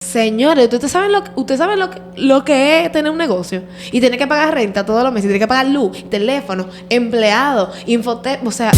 Señores, ustedes saben lo que es tener un negocio y tener que pagar renta todos los meses, y tener que pagar luz, teléfono, empleado, infotec, o sea.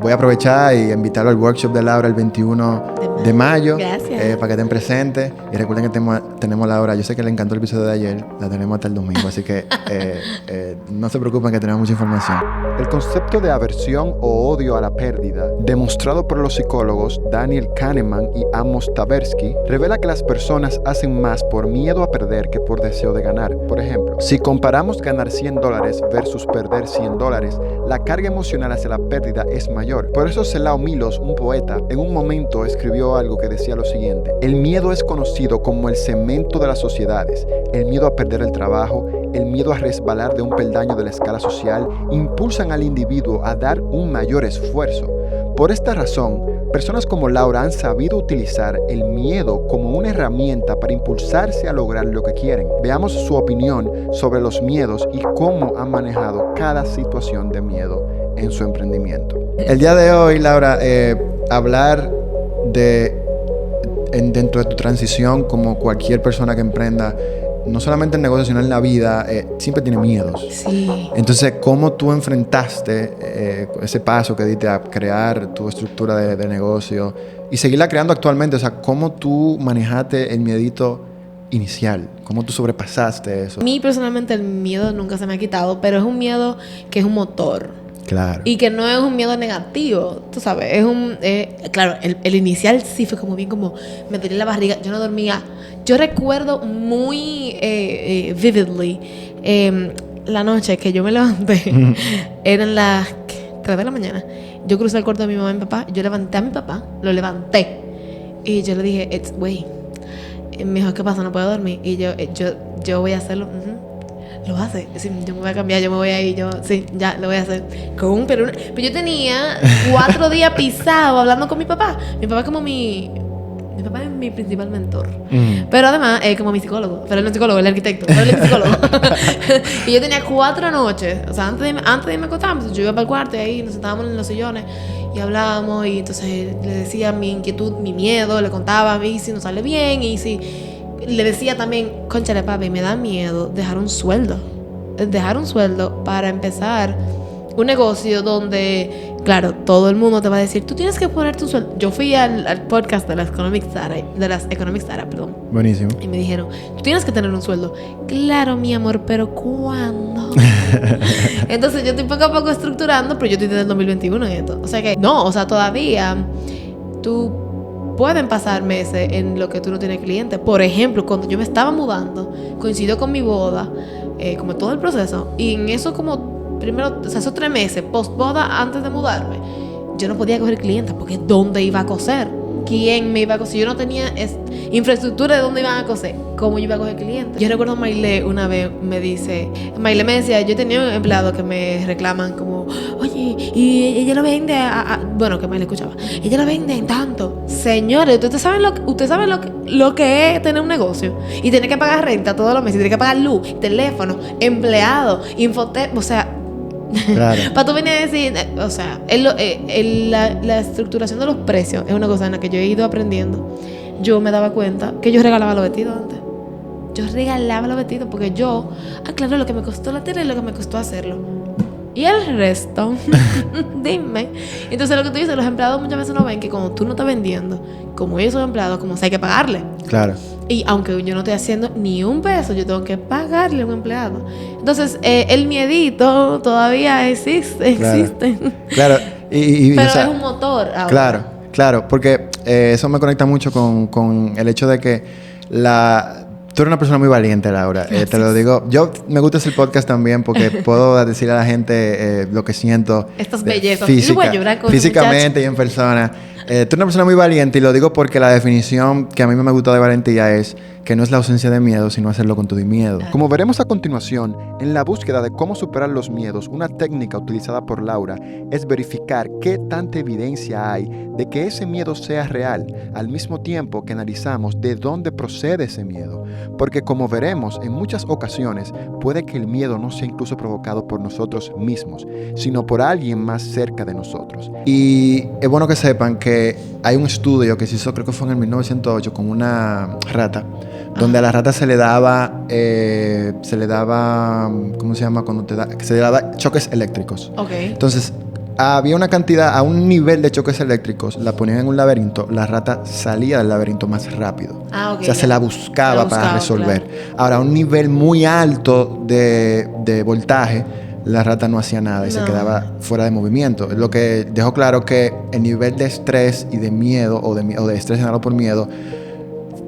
Voy a aprovechar y invitarlo al workshop de Laura el 21 de mayo. Gracias. Para que estén presentes. Y recuerden que tenemos a Laura. Yo sé que le encantó el episodio de ayer. La tenemos hasta el domingo. Así que no se preocupen que tenemos mucha información. El concepto de aversión o odio a la pérdida, demostrado por los psicólogos Daniel Kahneman y Amos Tversky, revela que las personas hacen más por miedo a perder que por deseo de ganar. Por ejemplo, si comparamos ganar $100 versus perder $100, la carga emocional hacia la pérdida es mayor. Por eso Selao Milos, un poeta, en un momento escribió algo que decía lo siguiente: el miedo es conocido como el cemento de las sociedades. El miedo a perder el trabajo, el miedo a resbalar de un peldaño de la escala social, impulsan al individuo a dar un mayor esfuerzo. Por esta razón, personas como Laura han sabido utilizar el miedo como una herramienta para impulsarse a lograr lo que quieren. Veamos su opinión sobre los miedos y cómo han manejado cada situación de miedo en su emprendimiento. El día de hoy, Laura, hablar dentro de tu transición, como cualquier persona que emprenda, no solamente en negocio, sino en la vida, siempre tiene miedos. Sí. Entonces, ¿cómo tú enfrentaste ese paso que diste a crear tu estructura de negocio y seguirla creando actualmente? O sea, ¿cómo tú manejaste el miedito inicial? ¿Cómo tú sobrepasaste eso? A mí personalmente el miedo nunca se me ha quitado, pero es un miedo que es un motor. Claro. Y que no es un miedo negativo, tú sabes, es un... claro, el inicial sí fue como bien como... Me dolía la barriga, yo no dormía. Yo recuerdo muy vividly la noche que yo me levanté. Eran las 3 de la mañana. Yo crucé el cuarto de mi mamá y mi papá. Yo levanté a mi papá, lo levanté. Y yo le dije, wait. Me dijo, ¿qué pasa? No puedo dormir. Y yo voy a hacerlo. Lo hace. Sí, yo me voy a cambiar, yo me voy a ir, sí, ya, lo voy a hacer. Pero yo tenía 4 días pisado hablando con mi papá. Mi papá es como mi papá es mi principal mentor. Pero además es como mi psicólogo. Pero él no es psicólogo, él es arquitecto. Pero él es psicólogo. Y yo tenía 4 noches. O sea, antes de irme a acostar, yo iba para el cuarto y ahí nos sentábamos en los sillones y hablábamos. Y entonces le decía mi inquietud, mi miedo, le contaba a mí si no sale bien y si... Le decía también, cónchale papi, me da miedo dejar un sueldo para empezar un negocio donde, claro, todo el mundo te va a decir, tú tienes que ponerte un sueldo. Yo fui al podcast de las Economic Startup, perdón. Buenísimo. Y me dijeron, tú tienes que tener un sueldo. Claro, mi amor, pero ¿cuándo? Entonces yo estoy poco a poco estructurando, pero yo estoy desde el 2021 en esto. O sea que, no, o sea, todavía pueden pasar meses en lo que tú no tienes clientes. Por ejemplo, cuando yo me estaba mudando, coincidió con mi boda, como todo el proceso, y en eso como primero, o sea, esos 3 meses post boda antes de mudarme, yo no podía coger clientes porque ¿dónde iba a coser? ¿Quién me iba a coser? Yo no tenía infraestructura de dónde iban a coser. ¿Cómo yo iba a coger clientes? Yo recuerdo Maile una vez Maile me decía, yo tenía empleados que me reclaman como, oye, y ella lo vende bueno, que Maile escuchaba, ella lo vende en tanto. Señores, ustedes saben lo que es tener un negocio y tener que pagar renta todos los meses, y tener que pagar luz, teléfono, empleado, infotec, o sea... Claro. Para tú venir a decir, o sea, la estructuración de los precios es una cosa en la que yo he ido aprendiendo. Yo me daba cuenta que yo regalaba los vestidos antes. Yo regalaba los vestidos porque claro, lo que me costó la tela y lo que me costó hacerlo. Y el resto, dime. Entonces lo que tú dices, los empleados muchas veces no ven que como tú no estás vendiendo, como ellos son empleados, como si hay que pagarle. Claro. Y aunque yo no estoy haciendo ni un peso, yo tengo que pagarle a un empleado. Entonces, el miedito todavía existe. Claro. Pero o sea, es un motor ahora. Claro, porque eso me conecta mucho con el hecho de que tú eres una persona muy valiente, Laura. Te lo digo. Yo me gusta hacer podcast también porque puedo decirle a la gente lo que siento. Estas bellezas. Físicamente y en persona. Tú eres una persona muy valiente y lo digo porque la definición que a mí me gusta de valentía es que no es la ausencia de miedo, sino hacerlo con todo y miedo. Como veremos a continuación, en la búsqueda de cómo superar los miedos, una técnica utilizada por Laura es verificar qué tanta evidencia hay de que ese miedo sea real, al mismo tiempo que analizamos de dónde procede ese miedo. Porque como veremos, en muchas ocasiones puede que el miedo no sea incluso provocado por nosotros mismos, sino por alguien más cerca de nosotros. Y es bueno que sepan que hay un estudio que se hizo, creo que fue en el 1908, con una rata, donde a la rata se le daba, ¿cómo se llama? Se le daba choques eléctricos. Okay. Entonces, había una cantidad, a un nivel de choques eléctricos, la ponían en un laberinto, la rata salía del laberinto más rápido. Okay, o sea, se la buscaba para resolver. Claro. Ahora, a un nivel muy alto de voltaje, la rata no hacía nada y se quedaba fuera de movimiento. Lo que dejó claro que el nivel de estrés y de miedo, o de estrés generado por miedo,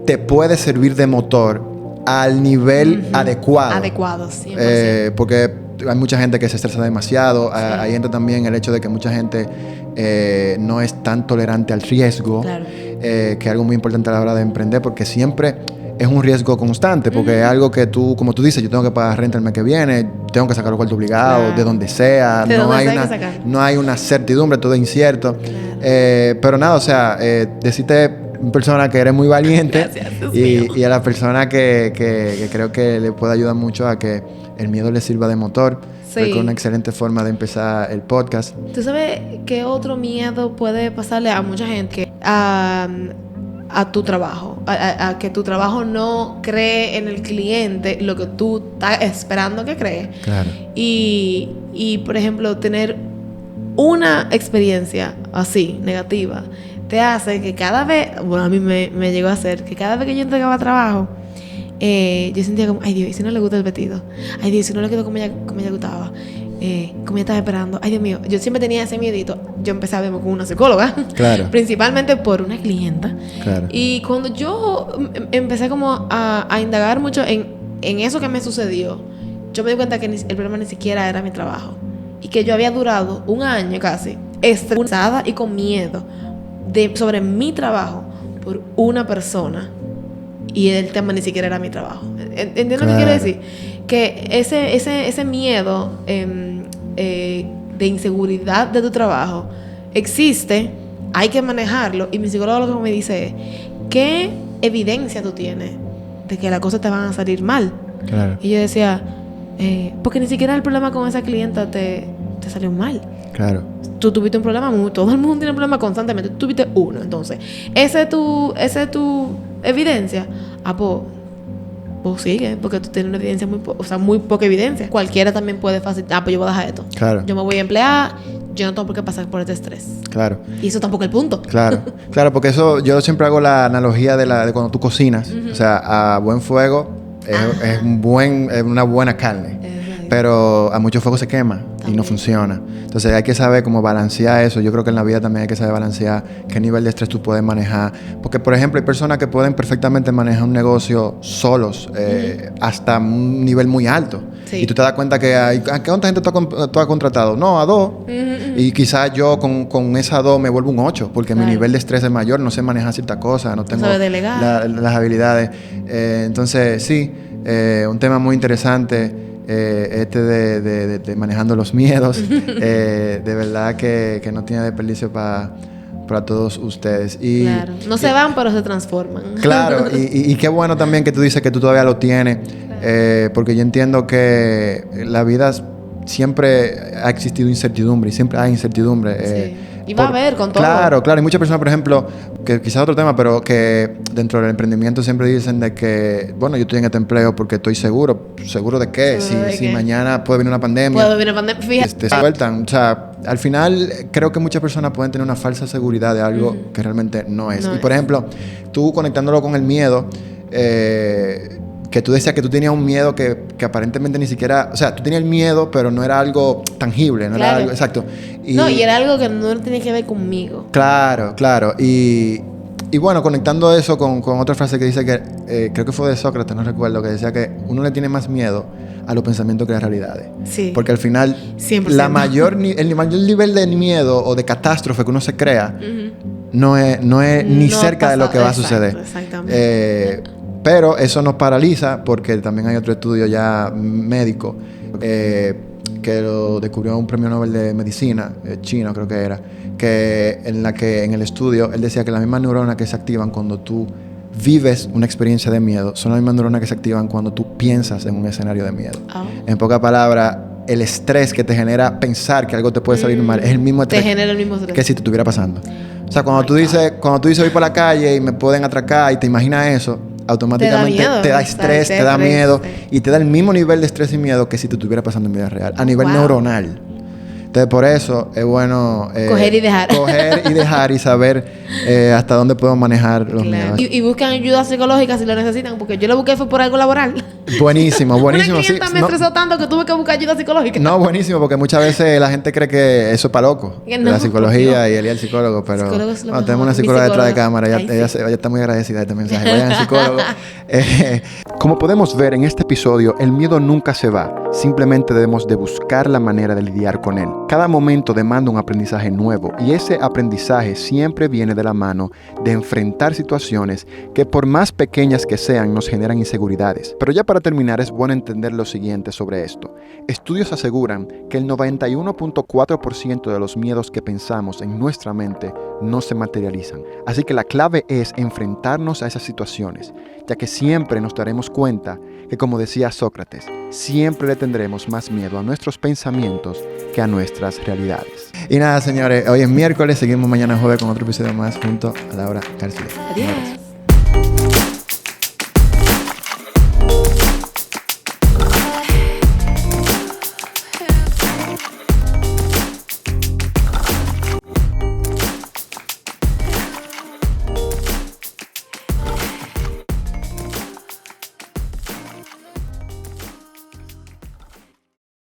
te puede servir de motor al nivel adecuado. Adecuado, 100%. Porque hay mucha gente que se estresa demasiado. Sí. Ahí entra también el hecho de que mucha gente no es tan tolerante al riesgo, claro. Que es algo muy importante a la hora de emprender, porque siempre es un riesgo constante, porque es algo que tú, como tú dices, yo tengo que pagar renta el mes que viene, tengo que sacar los cuartos obligados, claro. De donde sea, no hay una certidumbre, todo es incierto. Claro. Pero nada, o sea, decirte persona que eres muy valiente. Gracias, y a la persona que creo que le puede ayudar mucho a que el miedo le sirva de motor. Sí. Creo que es una excelente forma de empezar el podcast. ¿Tú sabes qué otro miedo puede pasarle a mucha gente? A tu trabajo, a que tu trabajo no cree en el cliente lo que tú estás esperando que cree. Claro. Y por ejemplo, tener una experiencia así, negativa, te hace que cada vez, bueno, a mí me llegó a hacer que cada vez que yo entregaba trabajo, yo sentía como, ay Dios, ¿y si no le gusta el vestido? Ay Dios, si no le quedó como ella gustaba, como ella estaba esperando, ay Dios mío, yo siempre tenía ese miedito. Yo empecé a verme con una psicóloga, claro. Principalmente por una clienta, claro. Y cuando yo empecé como a indagar mucho en eso que me sucedió, yo me di cuenta que el problema ni siquiera era mi trabajo, y que yo había durado un año casi estresada y con miedo sobre mi trabajo por una persona, y el tema ni siquiera era mi trabajo. ¿Entiendes lo que quiero decir? Que ese miedo de inseguridad de tu trabajo existe, hay que manejarlo, y mi psicólogo lo que me dice es, ¿qué evidencia tú tienes de que las cosas te van a salir mal? Claro. Y yo decía, porque ni siquiera el problema con esa clienta te salió mal. Claro. Tú tuviste un problema, todo el mundo tiene un problema constantemente, tú tuviste uno. Entonces, esa es tu evidencia. Pues sigue, porque tú tienes una evidencia muy poca evidencia. Cualquiera también puede facilitar, pues yo voy a dejar esto. Claro. Yo me voy a emplear, yo no tengo por qué pasar por este estrés. Claro. Y eso tampoco es el punto. Claro, porque eso, yo siempre hago la analogía de cuando tú cocinas. O sea, a buen fuego es una buena carne. Pero a mucho fuego se quema también. Y no funciona. Entonces hay que saber cómo balancear eso. Yo creo que en la vida también hay que saber balancear qué nivel de estrés tú puedes manejar. Porque, por ejemplo, hay personas que pueden perfectamente manejar un negocio solos, hasta un nivel muy alto. Sí. Y tú te das cuenta que ¿a cuánta gente tú has contratado? No, a 2. Y quizás yo con esas 2 me vuelvo un 8, porque mi nivel de estrés es mayor, no sé manejar ciertas cosas, no tengo las habilidades. Entonces, sí, un tema muy interesante. De manejando los miedos, de verdad que no tiene desperdicio para todos ustedes. Claro, no se van, pero se transforman. Claro, y qué bueno también que tú dices que tú todavía lo tienes, claro. Porque yo entiendo que la vida siempre ha existido incertidumbre, y siempre hay incertidumbre. Sí. Y va a haber con todo. Claro. Y muchas personas, por ejemplo, que quizás otro tema, pero que dentro del emprendimiento siempre dicen de que, bueno, yo estoy en este empleo porque estoy seguro. ¿Seguro de qué? Si mañana puede venir una pandemia. Fíjate. Se sueltan. O sea, al final creo que muchas personas pueden tener una falsa seguridad de algo que realmente no es. Y por ejemplo, tú conectándolo con el miedo, que tú decías que tú tenías un miedo que aparentemente ni siquiera... O sea, tú tenías el miedo, pero no era algo tangible, no era algo... Exacto. Y era algo que no tenía que ver conmigo. Claro. Y bueno, conectando eso con otra frase que dice que... creo que fue de Sócrates, no recuerdo, que decía que uno le tiene más miedo a los pensamientos que a las realidades. Sí. Porque al final, 100%. el mayor nivel de miedo o de catástrofe que uno se crea no es ni cerca de lo que va a suceder. Exactamente. Pero eso nos paraliza porque también hay otro estudio ya médico que lo descubrió un premio Nobel de Medicina, chino creo que era, que en el estudio él decía que las mismas neuronas que se activan cuando tú vives una experiencia de miedo son las mismas neuronas que se activan cuando tú piensas en un escenario de miedo. En pocas palabras, el estrés que te genera pensar que algo te puede salir mal es el mismo estrés, te genera el mismo estrés que si te estuviera pasando. O sea, cuando tú dices voy por la calle y me pueden atracar y te imaginas eso, automáticamente te da estrés, te da miedo y te da el mismo nivel de estrés y miedo que si te estuviera pasando en vida real, a nivel neuronal. Entonces, por eso es bueno coger y dejar y saber hasta dónde podemos manejar los miedos. Y buscan ayuda psicológica si lo necesitan, porque yo lo busqué fue por algo laboral. Buenísimo. Una clienta me estresó tanto que tuve que buscar ayuda psicológica. No, buenísimo, porque muchas veces la gente cree que eso es para loco. La psicología y el psicólogo, pero tenemos una psicóloga detrás de cámara, ella está muy agradecida de este mensaje. Vayan al psicólogo. Como podemos ver en este episodio, el miedo nunca se va. Simplemente debemos de buscar la manera de lidiar con él. Cada momento demanda un aprendizaje nuevo y ese aprendizaje siempre viene de la mano de enfrentar situaciones que por más pequeñas que sean nos generan inseguridades. Pero ya para terminar es bueno entender lo siguiente sobre esto. Estudios aseguran que el 91.4% de los miedos que pensamos en nuestra mente no se materializan. Así que la clave es enfrentarnos a esas situaciones, ya que siempre nos daremos cuenta que, como decía Sócrates, siempre le tendremos más miedo a nuestros pensamientos que a nuestras realidades. Y nada, señores, hoy es miércoles, seguimos mañana jueves con otro episodio más junto a Laura García. Adiós.